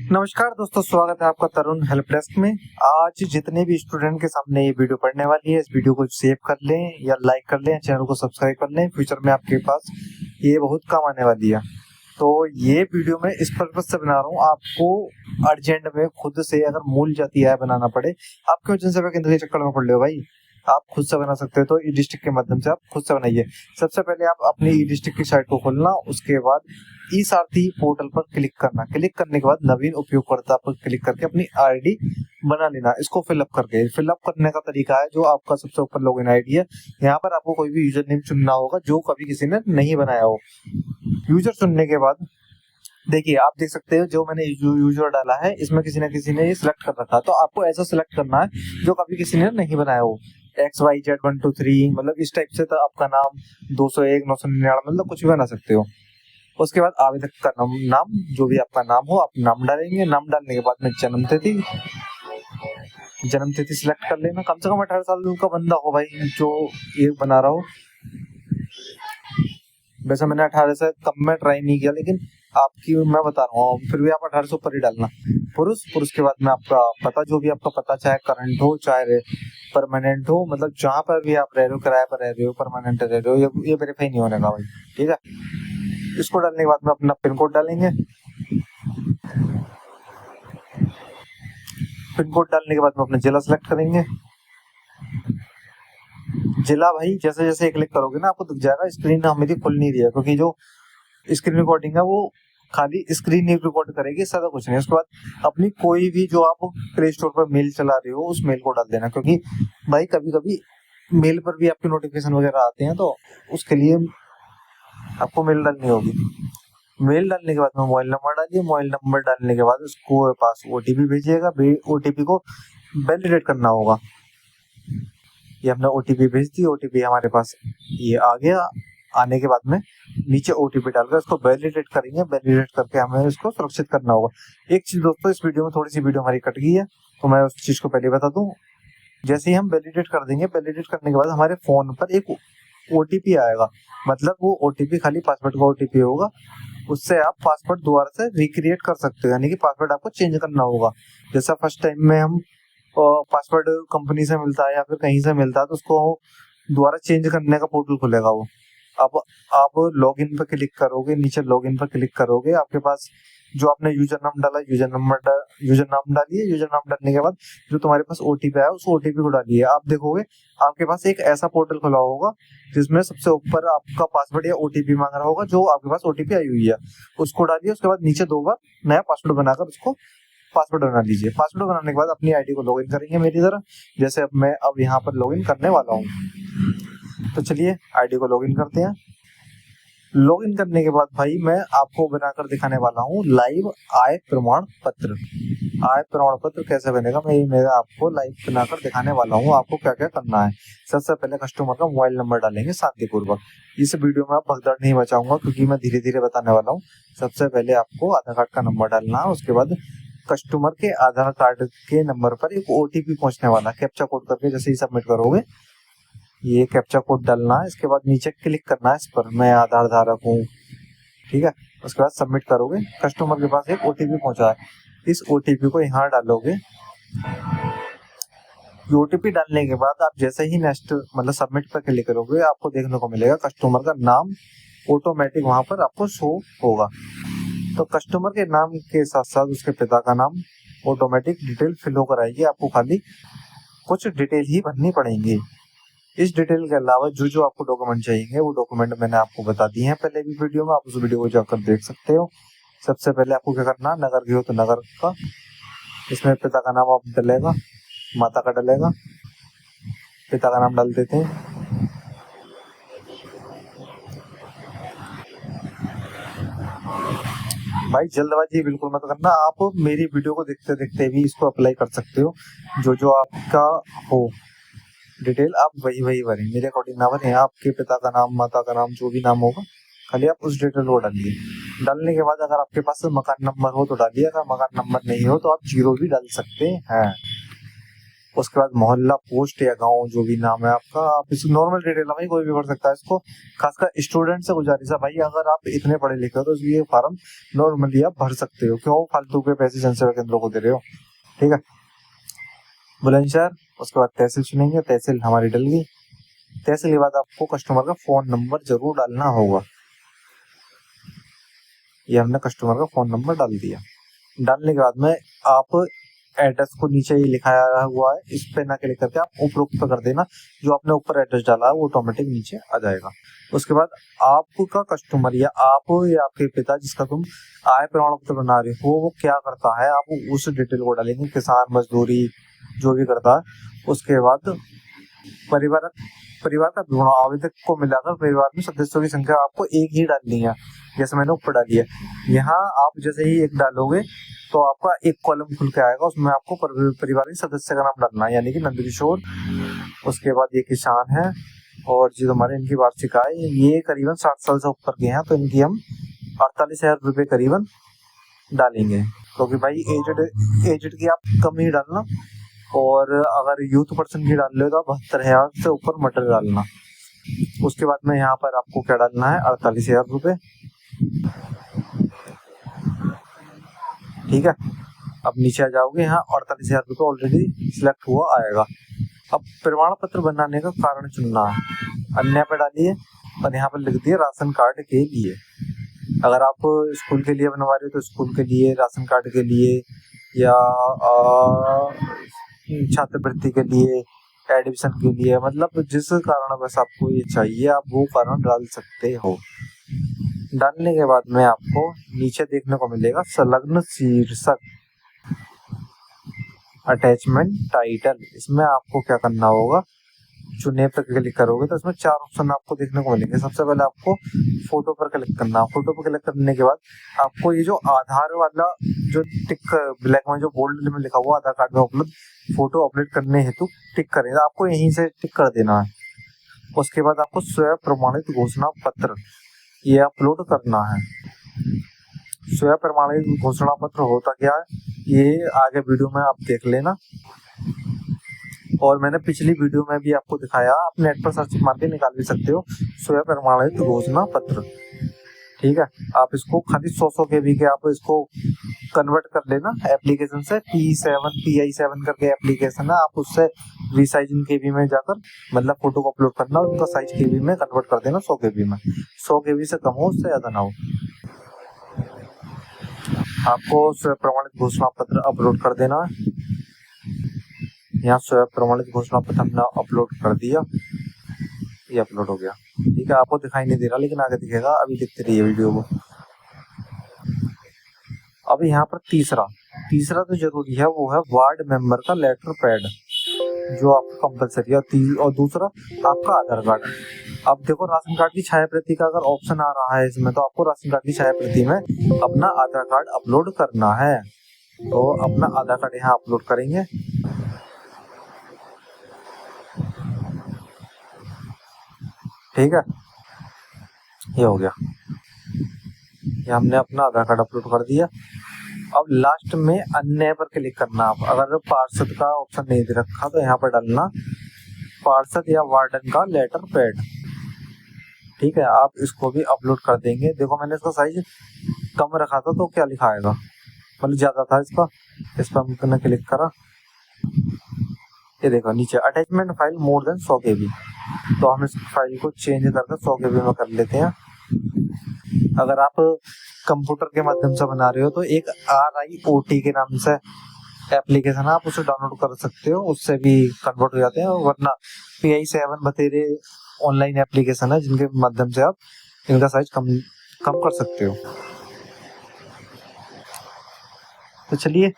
नमस्कार दोस्तों, स्वागत है आपका तरुण हेल्प डेस्क में। आज जितने भी स्टूडेंट के सामने ये वीडियो पढ़ने वाली है, इस वीडियो को सेव कर लें या लाइक कर लें, चैनल को सब्सक्राइब कर लें। फ्यूचर में आपके पास ये बहुत काम आने वाली है। तो ये वीडियो मैं इस पर्पज से बना रहा हूँ, आपको अर्जेंट में खुद से अगर मूल जाति आय बनाना पड़े, आप क्यों जनसेवा केंद्र के चक्कर में पड़ रहे हो भाई। आप खुद से बना सकते हो, तो ई डिस्ट्रिक्ट के माध्यम से आप खुद से बनाइए। सबसे पहले आप अपनी ई डिस्ट्रिक्ट की साइट को खोलना, उसके बाद ई सारथी पोर्टल पर क्लिक करना। क्लिक करने के बाद नवीन उपयोगकर्ता पर क्लिक करके अपनी आईडी बना लेना। इसको फिलअप करने का तरीका है, जो आपका सबसे ऊपर लॉगिन आईडी है, यहाँ पर आपको कोई भी यूजर नेम चुनना होगा जो कभी किसी ने नहीं बनाया हो। यूजर चुनने के बाद देखिए, आप देख सकते हो जो मैंने यूजर डाला है, इसमें किसी न किसी ने ये सिलेक्ट कर रखा है। तो आपको ऐसा सिलेक्ट करना है जो कभी किसी ने नहीं बनाया हो। XYZ123 मतलब इस टाइप से। तो आपका नाम 201 999 मतलब कुछ भी बना सकते हो। उसके बाद आवेदक का नाम जो भी आपका नाम हो, आप नाम डालेंगे। नाम डालने के बाद में जन्म तिथि सिलेक्ट कर लेना। कम से कम 18 साल का बंदा हो भाई, जो ये बना रहा हो। वैसे मैंने 18 से कम में ट्राई नहीं किया, लेकिन आपकी मैं बता रहा हूँ, फिर भी आप 18 से ऊपर ही डालना। पुरुष के बाद में आपका पता, जो भी आपका पता, चाहे करंट हो चाहे परमानेंट हो, मतलब जहाँ पर भी आप रह रहे हो, किराए पर रह रहे हो, परमानेंट रह रहे हो, ये वेरीफाई नहीं होने का भाई, ठीक है। इसको डालने के बाद में अपना पिन कोड डालेंगे। पिन कोड डालने के बाद में अपना जिला सेलेक्ट करेंगे। जिला भाई जैसे जैसे क्लिक करोगे ना, आपको दिख जाएगा। स्क्रीन मेरी खुल नहीं रही है, क्योंकि जो स्क्रीन रिकॉर्डिंग है वो खाली स्क्रीन ही रिकॉर्ड करेगी, इससे ज्यादा कुछ नहीं। उसके बाद अपनी कोई भी जो आप प्ले स्टोर पर मेल चला रहे हो, उस मेल को डाल देना, क्योंकि भाई कभी कभी मेल पर भी आपके नोटिफिकेशन वगैरह आते हैं, तो उसके लिए आपको मेल डालनी होगी। मेल डालने के बाद में मोबाइल नंबर डालिए। मोबाइल नंबर डालने के बाद उसको पास ओटीपी भेजिएगा। ओटीपी को वैलिडेट करना होगा। ये हमने ओटीपी भेज दी, ओटीपी हमारे पास ये आ गया। आने के बाद में नीचे ओटीपी डालकर इसको वैलिडेट करेंगे। वैलिडेट करके हमें इसको सुरक्षित करना होगा। एक चीज दोस्तों, इस वीडियो में थोड़ी सी वीडियो हमारी कट गई है, तो मैं उस चीज को पहले बता दूं। जैसे ही हम वैलिडेट कर देंगे, वैलिडेट करने के बाद हमारे फोन पर एक ओटीपी आएगा। मतलब वो ओटीपी खाली पासवर्ड का ओटीपी होगा। उससे आप पासवर्ड दोबारा से रिक्रिएट कर सकते हो, यानी कि पासवर्ड आपको चेंज करना होगा। जैसा फर्स्ट टाइम में हम पासवर्ड कंपनी से मिलता है या फिर कहीं से मिलता है, तो उसको दोबारा चेंज करने का पोर्टल खुलेगा वो। अब आप लॉगिन पर क्लिक करोगे, नीचे लॉगिन पर क्लिक करोगे, आपके पास जो आपने यूजर नाम डाला, यूजर नाम डालिए। यूजर नाम डालने के बाद जो तुम्हारे पास ओटीपी आया, उस ओटीपी को डालिए। आप देखोगे आपके पास एक ऐसा पोर्टल खुला होगा जिसमें सबसे ऊपर आपका पासवर्ड या ओटीपी मांग रहा होगा, जो आपके पास ओटीपी आई हुई है, उसको डालिए। उसके बाद नीचे 2 बार नया पासवर्ड बनाकर उसको पासवर्ड बना लीजिए। पासवर्ड बनाने के बाद अपनी आईडी को लॉगिन करेंगे मेरी तरह, जैसे अब मैं यहाँ पर लॉगिन करने वाला हूँ। तो चलिए आईडी को लॉगिन करते हैं। लॉगिन करने के बाद भाई मैं आपको बनाकर दिखाने वाला हूँ लाइव आय प्रमाण पत्र। आय प्रमाण पत्र कैसे बनेगा, मैं आपको लाइव बनाकर दिखाने वाला हूँ। आपको क्या क्या करना है। सबसे पहले कस्टमर का मोबाइल नंबर डालेंगे शांतिपूर्वक। इस वीडियो में आप भगदड़ नहीं बचाऊंगा, क्योंकि मैं धीरे धीरे बताने वाला हूँ। सबसे पहले आपको आधार कार्ड का नंबर डालना है। उसके बाद कस्टमर के आधार कार्ड के नंबर पर एक ओटीपी पहुंचने वाला, कैप्चा कोड करके जैसे ही सबमिट करोगे, ये कैप्चा कोड डालना है। इसके बाद नीचे क्लिक करना है इस पर, मैं आधार धारक हूँ, ठीक है। उसके बाद सबमिट करोगे। कस्टमर के पास एक ओटीपी पहुंचा है, इस ओटीपी को यहाँ डालोगे। ओटीपी डालने के बाद आप जैसे ही नेक्स्ट मतलब सबमिट पर क्लिक करोगे, आपको देखने को मिलेगा कस्टमर का नाम ऑटोमेटिक वहां पर आपको शो होगा। तो कस्टमर के नाम के साथ साथ उसके पिता का नाम ऑटोमेटिक डिटेल फिल होकर आएगी। आपको खाली कुछ डिटेल ही भरनी पड़ेंगी। इस डिटेल के अलावा जो जो आपको डॉक्यूमेंट चाहिए, वो डॉक्यूमेंट मैंने आपको बता दिए हैं पहले भी वीडियो में, आप उस वीडियो को जाकर देख सकते हो। सबसे पहले आपको क्या करना है, नगर की हो तो नगर का, इसमें पिता का नाम आप डालेगा, माता का डालेगा। पिता का नाम डाल देते हैं। भाई जल्दबाजी बिल्कुल मत करना, आप मेरी वीडियो को देखते देखते भी इसको अप्लाई कर सकते हो। जो जो आपका हो डिटेल आप वही वही भरें, मेरे अकॉर्डिंग ना भरें। आपके पिता का नाम, माता का नाम, जो भी नाम होगा, खाली आप उस डिटेल को डालिए। डालने के बाद अगर आपके पास मकान नंबर हो तो डालिए, अगर मकान नंबर नहीं हो तो आप 0 भी डाल सकते हैं। उसके बाद मोहल्ला, पोस्ट या गांव, जो भी नाम है आपका, आप इस नॉर्मल डिटेल है भाई, कोई भी भर सकता है इसको। खासकर स्टूडेंट से गुजारिश है भाई, अगर आप इतने पढ़े लिखे हो तो ये फॉर्म नॉर्मली आप भर सकते हो, क्यों फालतू के पैसे जनसेवा केंद्रों को दे रहे हो। ठीक है, बुलंदशहर, उसके बाद तहसील चुनेंगे, तहसील हमारी डल गई। तहसील के बाद आपको कस्टमर का फोन नंबर जरूर डालना होगा। ये हमने कस्टमर का फोन नंबर डाल दिया। डालने के बाद में आप एड्रेस को नीचे ही लिखाया हुआ है, इस पे ना क्लिक करके आप उपरोक्त कर देना, जो आपने ऊपर एड्रेस डाला है वो ऑटोमेटिक नीचे आ जाएगा। उसके बाद आपका कस्टमर या आप या आपके पिता जिसका तुम आय प्रमाण पत्र बना रहे हो वो क्या करता है, आप उस डिटेल को डालेंगे, किसान, मजदूरी, जो भी करता है। उसके बाद परिवार का विवरण, आवेदक को मिलाकर परिवार में सदस्यों की संख्या आपको एक ही डालनी है, जैसे मैंने ऊपर डाली है। यहाँ आप जैसे ही एक डालोगे तो आपका एक कॉलम खुल के आएगा, उसमें आपको परिवार के सदस्य का नाम डालना है, यानी कि नंदकिशोर। उसके बाद ये किसान है, और जो हमारे इनकी वार्षिक आय ये करीबन 60 साल से ऊपर के हैं, तो इनकी हम 48,000 रुपये करीबन डालेंगे, क्योंकि भाई एजेड की आप कम ही डालना, और अगर यूथ पर्सन की डाल रहे हो तो आप 72,000 से ऊपर मटर डालना। उसके बाद में यहाँ पर आपको क्या डालना है, 48,000 रुपये। ठीक है, अब नीचे आ जाओगे, यहाँ 48,000 रुपये ऑलरेडी सिलेक्ट हुआ आएगा। अब प्रमाण पत्र बनाने का कारण चुनना है, अन्य पे डालिए और यहाँ पर लिख दिए राशन कार्ड के लिए। अगर आप स्कूल के लिए बनवा रहे हो तो स्कूल के लिए, राशन कार्ड के लिए, या छात्रवृत्ति के लिए, एडमिशन के लिए, मतलब जिस कारण बस आपको ये चाहिए आप वो कारण डाल सकते हो। डालने के बाद में आपको नीचे देखने को मिलेगा संलग्न शीर्षक, अटैचमेंट टाइटल। इसमें आपको क्या करना होगा, चुने पर क्लिक करोगे तो इसमें 4 ऑप्शन आपको देखने को मिलेंगे। सबसे पहले आपको फोटो पर क्लिक करना है। फोटो पर क्लिक करने के बाद आपको ये जो आधार वाला जो टिक ब्लैक में जो बोल्ड में लिखा हुआ आधार कार्ड में उपलब्ध फोटो अपलोड करने हेतु टिक करेगा, आपको यहीं से टिक कर देना है। उसके बाद आपको स्वयं प्रमाणित घोषणा पत्र ये अपलोड करना है। स्वयं प्रमाणित घोषणा पत्र होता क्या है ये आगे वीडियो में आप देख लेना, और मैंने पिछली वीडियो में भी आपको दिखाया, आप नेट पर सर्च मार के निकाल भी सकते हो स्वयं प्रमाणित घोषणा पत्र। ठीक है, आप इसको खाली 100 KB के आप इसको कन्वर्ट कर लेना एप्लीकेशन से। PI7 करके एप्लीकेशन है, आप उससे रीसाइजिंग KB में जाकर मतलब फोटो को अपलोड करना, उनका साइज KB में कन्वर्ट कर देना 100 KB में। 100 KB से कम हो, उससे ज्यादा ना हो। आपको स्वयं प्रमाणित घोषणा पत्र अपलोड कर देना है। यहाँ स्वयं प्रमाणित घोषणा पत्र हमने अपलोड कर दिया, ये अपलोड हो गया। ठीक है, आपको दिखाई नहीं दे रहा लेकिन आगे दिखेगा, अभी दिखते रहिए वीडियो को। अब यहाँ पर तीसरा तो जरूरी है, वो है वार्ड मेंबर का लेटर पैड, जो आपको कंपलसरी है। और दूसरा आपका आधार कार्ड। अब देखो राशन कार्ड की छाया प्रति का अगर ऑप्शन आ रहा है इसमें, तो आपको राशन कार्ड की छाया प्रति में अपना आधार कार्ड अपलोड करना है, तो अपना आधार कार्ड यहाँ अपलोड करेंगे। ठीक है, ये हो गया, ये हमने अपना आधार कार्ड अपलोड कर दिया। अब लास्ट में अन्य पर क्लिक करना। आप अगर पार्षद का ऑप्शन नहीं दे रखा तो यहाँ पर डालना पार्षद या वार्डन का लेटर पैड। ठीक है, आप इसको भी अपलोड कर देंगे। देखो मैंने इसका साइज कम रखा था तो क्या लिखा आएगा, मतलब ज्यादा था इसका, इस पर हमने क्लिक करा, ये देखो नीचे attachment file more than 100 KB, तो हम इस फाइल को चेंज करके 100 KB में कर लेते हैं। अगर आप कंप्यूटर के माध्यम से बना रहे हो तो एक RIOT के नाम से एप्लीकेशन है, आप उसे डाउनलोड कर सकते हो, उससे भी कन्वर्ट हो जाते हैं। वरना PI7 बतेरे ऑनलाइन एप्लीकेशन है जिनके माध्यम से आप इनका साइज कम कर सकते हो। तो चलिए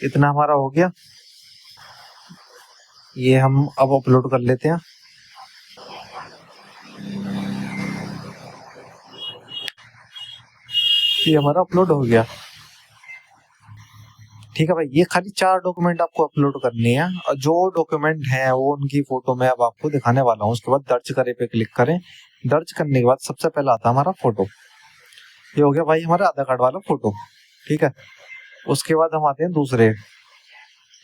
इतना हमारा हो गया, ये हम अब अपलोड कर लेते हैं। ये हमारा अपलोड हो गया। ठीक है भाई, ये खाली 4 डॉक्यूमेंट आपको अपलोड करनी है, और जो डॉक्यूमेंट है वो उनकी फोटो मैं अब आपको दिखाने वाला हूँ। उसके बाद दर्ज करे पे क्लिक करें। दर्ज करने के बाद सबसे पहला आता है हमारा फोटो। ये हो गया भाई हमारा आधार कार्ड वाला फोटो। ठीक है, उसके बाद हम आते हैं दूसरे,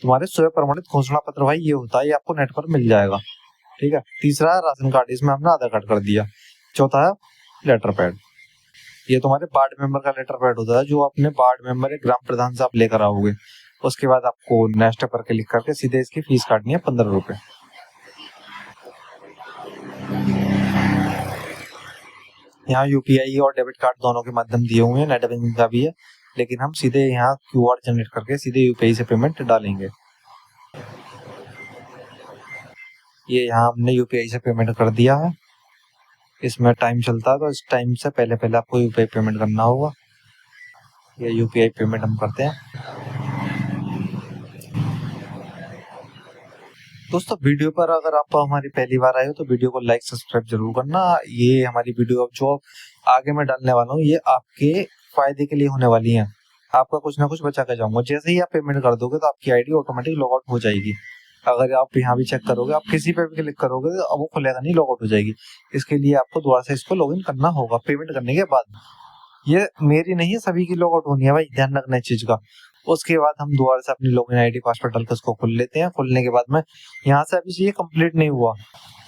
तुम्हारे स्वयं प्रमाणित घोषणा पत्र भाई ये होता है, ये आपको नेट पर मिल जाएगा। ठीक है। तीसरा राशन कार्ड, इसमें हमने आधार कार्ड कर दिया। चौथा है लेटर पैड, ये तुम्हारे वार्ड मेंबर का लेटर पैड होता है जो अपने वार्ड मेंबर या ग्राम प्रधान से आप लेकर आओगे। उसके बाद आपको नेक्स्ट पर क्लिक करके सीधे इसकी फीस काटनी है 15 रुपए। यहाँ यूपीआई और डेबिट कार्ड दोनों के माध्यम दिए हुए हैं, नेट बैंकिंग का भी है, लेकिन हम सीधे यहाँ क्यूआर जनरेट करके सीधे यूपीआई से पेमेंट डालेंगे। ये यहाँ हमने यूपीआई से पेमेंट कर दिया है। इसमें टाइम चलता है तो इस टाइम से पहले पहले आपको यूपीआई पेमेंट करना होगा। ये यूपीआई पेमेंट हम करते हैं। दोस्तों वीडियो पर अगर आप हमारी पहली बार आए हो तो वीडियो को लाइक सब्सक्राइब जरूर करना। ये हमारी वीडियो अब जो आगे मैं डालने वाला हूँ ये आपके फायदे के लिए होने वाली है। आपका कुछ ना कुछ बचा के जाऊंगा। जैसे ही आप पेमेंट कर दोगे तो आपकी आईडी ऑटोमेटिक लॉग आउट हो जाएगी। अगर आप यहाँ भी चेक करोगे, आप किसी पे भी क्लिक करोगे तो वो खुलेगा नहीं, लॉग आउट हो जाएगी। इसके लिए आपको दोबारा से इसको लॉगिन करना होगा पेमेंट करने के बाद। ये मेरी नहीं है, सभी की लॉग आउट होनी है भाई, ध्यान रखना इस चीज का। उसके बाद हम दोबारा से अपनी लॉगिन आईडी पासवर्ड डाल के उसको खोल लेते हैं। खोलने के बाद में यहाँ से अभी ये कंप्लीट नहीं हुआ,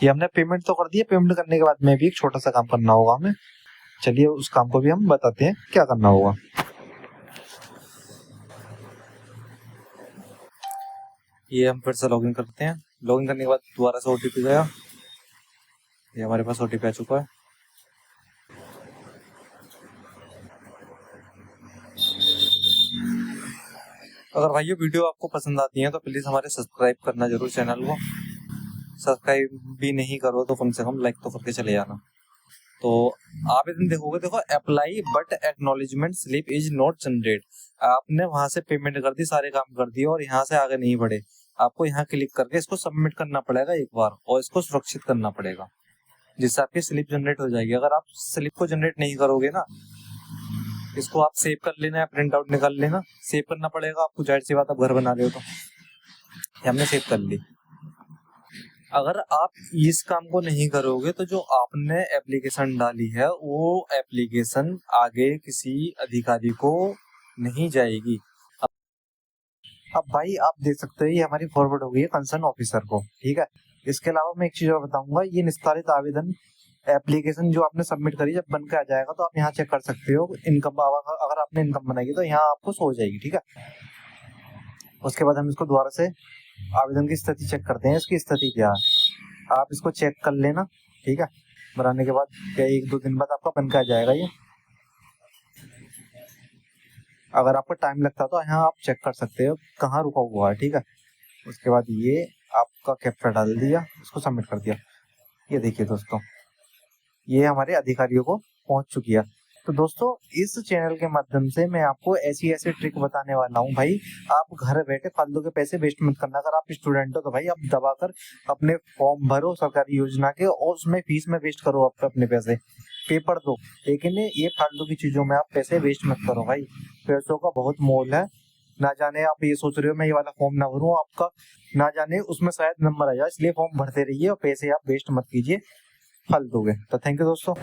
ये हमने पेमेंट तो कर दिया। पेमेंट करने के बाद में भी एक छोटा सा काम करना होगा हमें। चलिए उस काम को भी हम बताते हैं क्या करना होगा। ये हम फिर से लॉगिन करते हैं। लॉगिन करने के बाद दोबारा से ओटीपी गया, ये हमारे पास ओटीपी आ चुका है। अगर भाई ये वीडियो आपको पसंद आती है तो प्लीज हमारे सब्सक्राइब करना जरूर चैनल को। सब्सक्राइब भी नहीं करो तो कम से कम लाइक तो करके चले जाना। तो आवेदन देखोगे, देखो apply but acknowledgement slip is not generate. आपने वहां से पेमेंट कर दी, सारे काम कर दिए और यहाँ से आगे नहीं बढ़े। आपको यहाँ क्लिक करके इसको सबमिट करना पड़ेगा एक बार और इसको सुरक्षित करना पड़ेगा, जिससे आपकी स्लिप जनरेट हो जाएगी। अगर आप स्लिप को जनरेट नहीं करोगे ना, इसको आप सेव कर लेना है, प्रिंट आउट निकाल लेना। सेव करना पड़ेगा आपको, जाहिर सी बात, आप घर बना रहे हो तो। हमने सेव कर ली। अगर आप इस काम को नहीं करोगे तो जो आपने एप्लीकेशन डाली है वो एप्लीकेशन आगे किसी अधिकारी को नहीं जाएगी। अब भाई आप देख सकते हो ये हमारी फॉरवर्ड हो गई है कंसर्न ऑफिसर को। ठीक है। इसके अलावा मैं एक चीज और बताऊंगा, ये निस्तारित आवेदन एप्लीकेशन जो आपने सबमिट करी जब बन के आ जाएगा तो आप यहाँ चेक कर सकते हो इनकम। अगर आपने इनकम बनाई है तो यहाँ आपको शो हो जाएगी। ठीक है। उसके बाद हम इसको दोबारा से आवेदन की स्थिति चेक करते हैं, इसकी स्थिति क्या है। आप इसको चेक कर लेना। ठीक है। बनाने के बाद क्या 1-2 दिन बाद आपका बन के आ जाएगा ये। अगर आपको टाइम लगता है तो यहाँ आप चेक कर सकते हो कहाँ रुका हुआ है। ठीक है। उसके बाद ये आपका कैप्चा डाल दिया, इसको सबमिट कर दिया। ये देखिए दोस्तों, ये हमारे अधिकारियों को पहुंच चुकी है। तो दोस्तों इस चैनल के माध्यम से मैं आपको ऐसी ट्रिक बताने वाला हूँ भाई। आप घर बैठे फालतू के पैसे वेस्ट मत करना। अगर आप स्टूडेंट हो तो भाई आप दबाकर अपने फॉर्म भरो सरकारी योजना के और उसमें फीस में वेस्ट करो आप अपने पैसे, पेपर दो, लेकिन ये फालतू की चीजों में आप पैसे वेस्ट मत करो भाई। पैसों का बहुत मोल है। ना जाने आप ये सोच रहे हो मैं ये वाला फॉर्म ना भरूं, आपका ना जाने उसमें शायद नंबर आ जाए, इसलिए फॉर्म भरते रहिए और पैसे आप वेस्ट मत कीजिए फालतू के। तो थैंक यू दोस्तों।